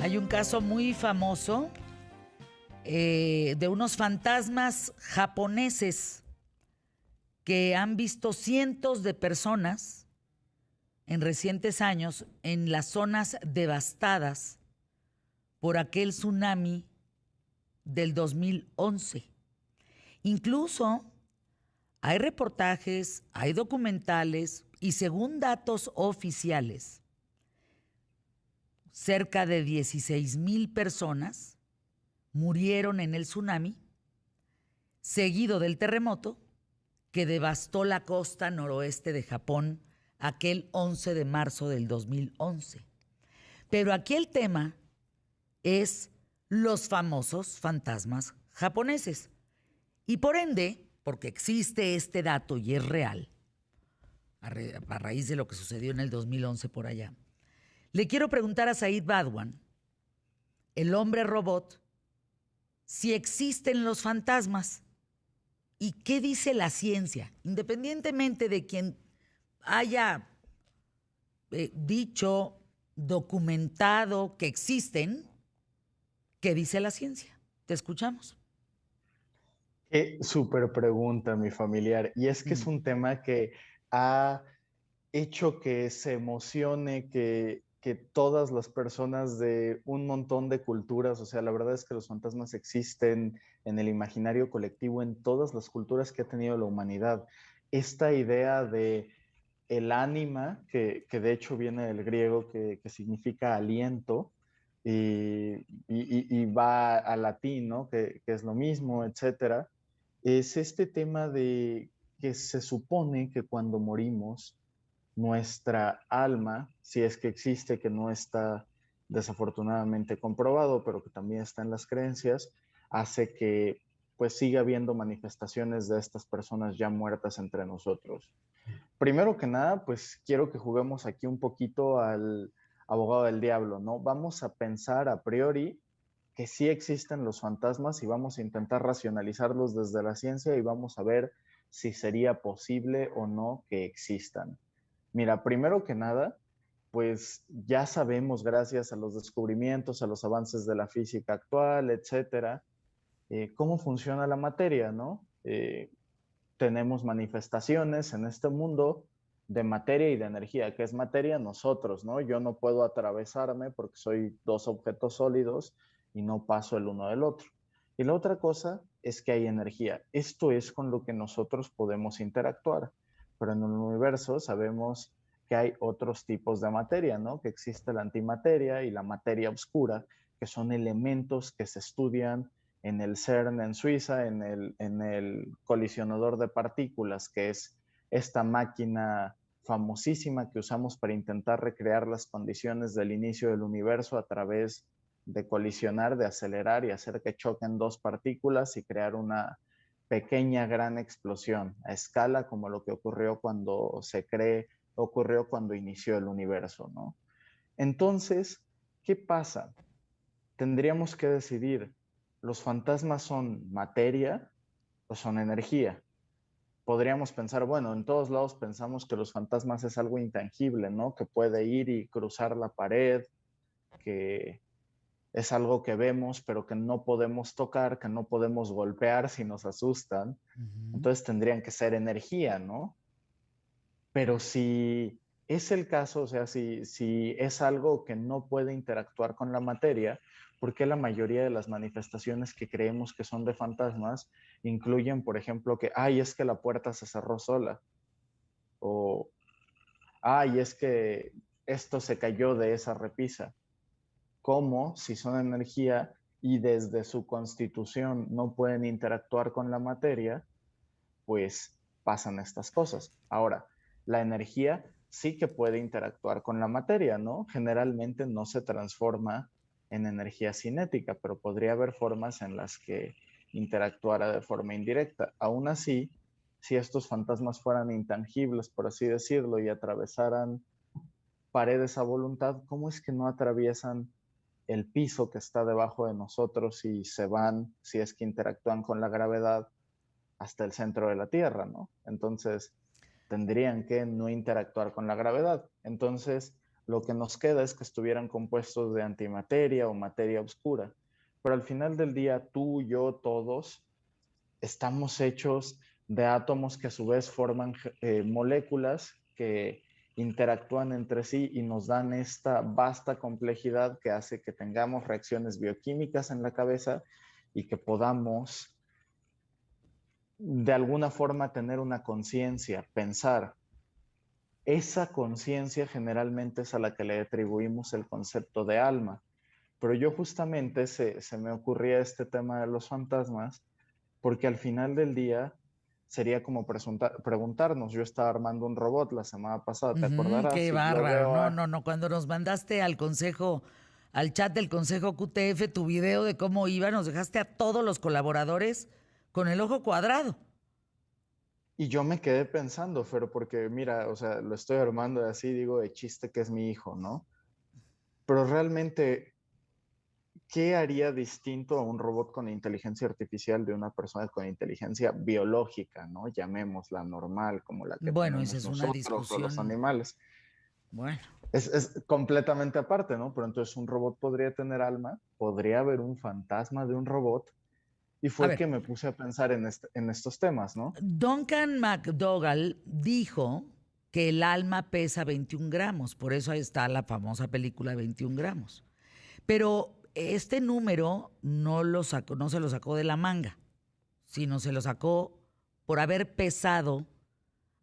Hay un caso muy famoso de unos fantasmas japoneses que han visto cientos de personas en recientes años en las zonas devastadas por aquel tsunami del 2011. Incluso hay reportajes, hay documentales y según datos oficiales, cerca de 16,000 personas murieron en el tsunami, seguido del terremoto que devastó la costa noroeste de Japón aquel 11 de marzo del 2011. Pero aquí el tema es los famosos fantasmas japoneses. Y por ende, porque existe este dato y es real, a raíz de lo que sucedió en el 2011 por allá, le quiero preguntar a Said Badwan, el hombre robot, si existen los fantasmas y qué dice la ciencia, independientemente de quien haya dicho, documentado que existen, ¿qué dice la ciencia? Te escuchamos. Qué súper pregunta, mi familiar. Y es que es Mm. un tema que ha hecho que se emocione, que todas las personas de un montón de culturas, o sea, la verdad es que los fantasmas existen en el imaginario colectivo en todas las culturas que ha tenido la humanidad. Esta idea de el ánima, que de hecho viene del griego, que significa aliento, y va al latín, ¿no? Que es lo mismo, etcétera, es este tema de que se supone que cuando morimos, nuestra alma, si es que existe, que no está desafortunadamente comprobado, pero que también está en las creencias, hace que pues siga habiendo manifestaciones de estas personas ya muertas entre nosotros. Primero que nada, pues quiero que juguemos aquí un poquito al abogado del diablo, ¿no? Vamos a pensar a priori que sí existen los fantasmas y vamos a intentar racionalizarlos desde la ciencia y vamos a ver si sería posible o no que existan. Mira, primero que nada, pues ya sabemos gracias a los descubrimientos, a los avances de la física actual, etcétera, cómo funciona la materia, ¿no? Tenemos manifestaciones en este mundo de materia y de energía. ¿Qué es materia? Nosotros, ¿no? Yo no puedo atravesarme porque soy dos objetos sólidos y no paso el uno del otro. Y la otra cosa es que hay energía. Esto es con lo que nosotros podemos interactuar. Pero en el universo sabemos que hay otros tipos de materia, ¿no? Que existe la antimateria y la materia oscura, que son elementos que se estudian en el CERN en Suiza, en el colisionador de partículas, que es esta máquina famosísima que usamos para intentar recrear las condiciones del inicio del universo a través de colisionar, de acelerar y hacer que choquen dos partículas y crear una pequeña gran explosión a escala como lo que ocurrió cuando se cree, ocurrió cuando inició el universo, ¿no? Entonces, ¿qué pasa? Tendríamos que decidir, ¿los fantasmas son materia o son energía? Podríamos pensar, bueno, en todos lados pensamos que los fantasmas es algo intangible, ¿no? Que puede ir y cruzar la pared, que es algo que vemos, pero que no podemos tocar, que no podemos golpear si nos asustan. Ujú. Entonces tendrían que ser energía, ¿no? Pero si es el caso, o sea, si es algo que no puede interactuar con la materia, ¿por qué la mayoría de las manifestaciones que creemos que son de fantasmas incluyen, por ejemplo, que, ay, es que la puerta se cerró sola? O, ay, es que esto se cayó de esa repisa. ¿Cómo, si son energía y desde su constitución no pueden interactuar con la materia, pues pasan estas cosas? Ahora, la energía sí que puede interactuar con la materia, ¿no? Generalmente no se transforma en energía cinética, pero podría haber formas en las que interactuara de forma indirecta. Aún así, si estos fantasmas fueran intangibles, por así decirlo, y atravesaran paredes a voluntad, ¿cómo es que no atraviesan el piso que está debajo de nosotros y se van, si es que interactúan con la gravedad, hasta el centro de la Tierra, ¿no? Entonces, tendrían que no interactuar con la gravedad. Entonces, Lo que nos queda es que estuvieran compuestos de antimateria o materia oscura. Pero al final del día, tú, yo, todos, estamos hechos de átomos que a su vez forman moléculas que interactúan entre sí y nos dan esta vasta complejidad que hace que tengamos reacciones bioquímicas en la cabeza y que podamos de alguna forma tener una conciencia, pensar. Esa conciencia generalmente es a la que le atribuimos el concepto de alma. Pero yo justamente se me ocurría este tema de los fantasmas porque al final del día sería como preguntarnos, yo estaba armando un robot la semana pasada, te Qué acordarás, y lo bárbaro. veo No, a, no, no. Cuando nos mandaste al chat del Consejo QTF, tu video de cómo iba, nos dejaste a todos los colaboradores con el ojo cuadrado. y yo me quedé pensando, pero porque mira, o sea, lo estoy armando así, digo, de chiste que es mi hijo, ¿no? Pero realmente, ¿qué haría distinto a un robot con inteligencia artificial de una persona con inteligencia biológica, ¿no? Llamémosla normal, como la que Bueno, esa tenemos es una nosotros o los discusión. animales. Bueno, Es completamente aparte, ¿no? Pero entonces un robot podría tener alma, podría haber un fantasma de un robot, y a fue ver, que me puse a pensar en estos temas, ¿no? Duncan McDougall dijo que el alma pesa 21 gramos, por eso ahí está la famosa película 21 gramos. Pero este número no se lo sacó de la manga, sino se lo sacó por haber pesado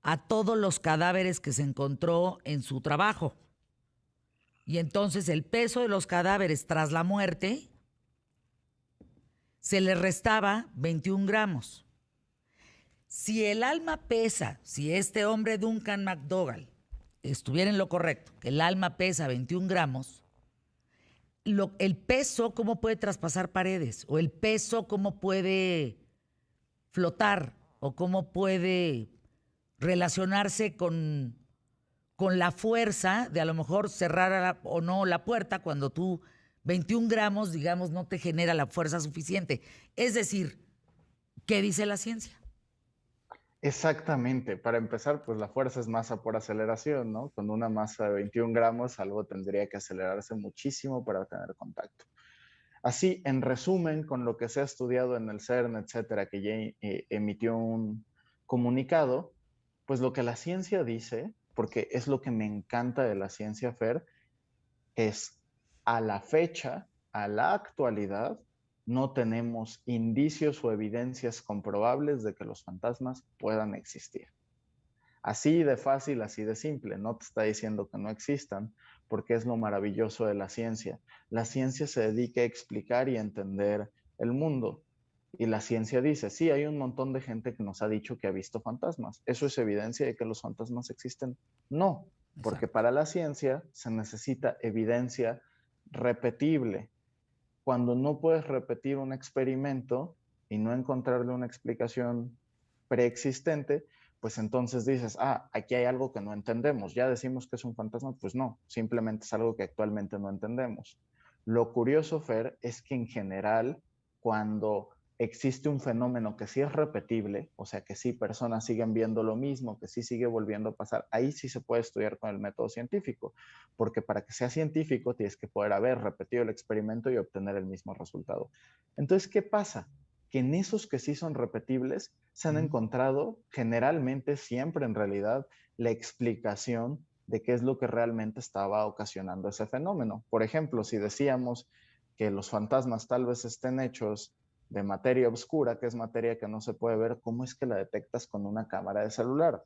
a todos los cadáveres que se encontró en su trabajo. Y entonces el peso de los cadáveres tras la muerte se le restaba 21 gramos. Si el alma pesa, si este hombre Duncan McDougall estuviera en lo correcto, que el alma pesa 21 gramos, el peso, ¿cómo puede traspasar paredes? O el peso, ¿cómo puede flotar? O cómo puede relacionarse con la fuerza de a lo mejor cerrar o no la puerta cuando tú 21 gramos, digamos, no te genera la fuerza suficiente. Es decir, ¿qué dice la ciencia? Exactamente. Para empezar, pues la fuerza es masa por aceleración, ¿no? Con una masa de 21 gramos, algo tendría que acelerarse muchísimo para tener contacto. Así, en resumen, con lo que se ha estudiado en el CERN, etcétera, que ya emitió un comunicado, pues lo que la ciencia dice, porque es lo que me encanta de la ciencia, Fer, es a la fecha, a la actualidad, no tenemos indicios o evidencias comprobables de que los fantasmas puedan existir. Así de fácil, así de simple. No te está diciendo que no existan, porque es lo maravilloso de la ciencia. La ciencia se dedica a explicar y a entender el mundo. Y la ciencia dice, sí, hay un montón de gente que nos ha dicho que ha visto fantasmas. ¿Eso es evidencia de que los fantasmas existen? No, porque Exacto. para la ciencia se necesita evidencia repetible. Cuando no puedes repetir un experimento y no encontrarle una explicación preexistente, pues entonces dices, ah, aquí hay algo que no entendemos. Ya decimos que es un fantasma, pues no, simplemente es algo que actualmente no entendemos. Lo curioso, Fer, es que en general, cuando existe un fenómeno que sí es repetible, o sea, que sí personas siguen viendo lo mismo, que sí sigue volviendo a pasar, ahí sí se puede estudiar con el método científico, porque para que sea científico tienes que poder haber repetido el experimento y obtener el mismo resultado. Entonces, ¿qué pasa? Que en esos que sí son repetibles se han encontrado generalmente, siempre en realidad, la explicación de qué es lo que realmente estaba ocasionando ese fenómeno. Por ejemplo, si decíamos que los fantasmas tal vez estén hechos de materia oscura, que es materia que no se puede ver, ¿cómo es que la detectas con una cámara de celular?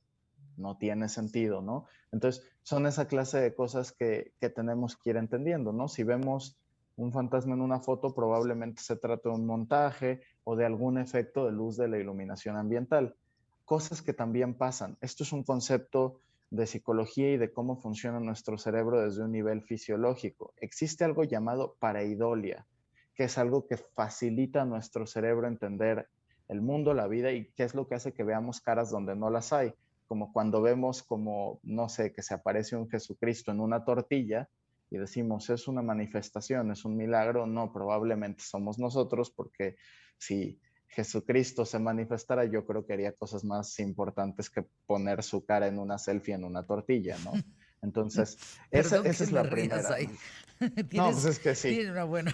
No tiene sentido, ¿no? Entonces, son esa clase de cosas que tenemos que ir entendiendo, ¿no? Si vemos un fantasma en una foto, probablemente se trata de un montaje o de algún efecto de luz de la iluminación ambiental. Cosas que también pasan. Esto es un concepto de psicología y de cómo funciona nuestro cerebro desde un nivel fisiológico. Existe algo llamado pareidolia, que es algo que facilita a nuestro cerebro entender el mundo, la vida y qué es lo que hace que veamos caras donde no las hay, como cuando vemos como, no sé, que se aparece un Jesucristo en una tortilla y decimos, es una manifestación, es un milagro. No, probablemente somos nosotros, porque si Jesucristo se manifestara, yo creo que haría cosas más importantes que poner su cara en una selfie en una tortilla, ¿no? Entonces, Perdón esa que es me la rías primera, ahí. ¿no? No, pues Tienes, es que sí. bueno,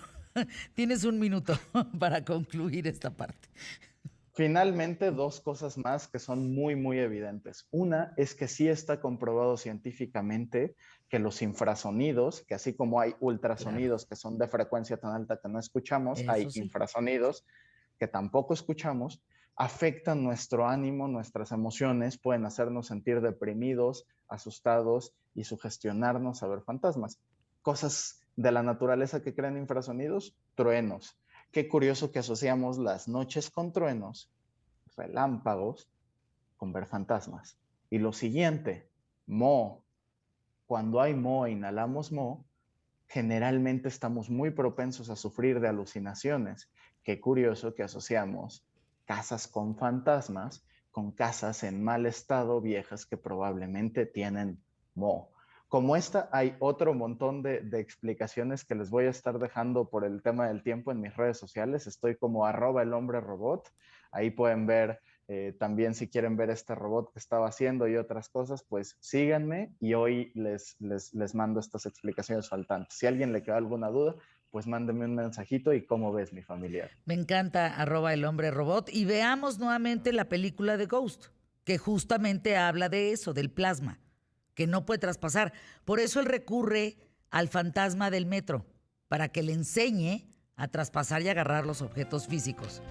tienes un minuto para concluir esta parte. Finalmente, dos cosas más que son muy, muy evidentes. Una es que sí está comprobado científicamente que los infrasonidos, que así como hay Claro, ultrasonidos que son de frecuencia tan alta que no escuchamos, eso hay sí. infrasonidos que tampoco escuchamos, afectan nuestro ánimo, nuestras emociones, pueden hacernos sentir deprimidos, asustados y sugestionarnos a ver fantasmas. Cosas de la naturaleza que crean infrasonidos, truenos. Qué curioso que asociamos las noches con truenos, relámpagos, con ver fantasmas. Y lo siguiente, moho. Cuando hay moho e inhalamos moho, generalmente estamos muy propensos a sufrir de alucinaciones. Qué curioso que asociamos casas con fantasmas con casas en mal estado, viejas que probablemente tienen moho. Como esta, hay otro montón de explicaciones que les voy a estar dejando por el tema del tiempo en mis redes sociales. Estoy como @elhombrerobot. Ahí pueden ver también si quieren ver este robot que estaba haciendo y otras cosas, pues síganme y hoy les mando estas explicaciones faltantes. Si a alguien le queda alguna duda, pues mándeme un mensajito y cómo ves mi familiar. Me encanta @elhombrerobot y veamos nuevamente la película de Ghost, que justamente habla de eso, del plasma, que no puede traspasar. Por eso él recurre al fantasma del metro, para que le enseñe a traspasar y agarrar los objetos físicos.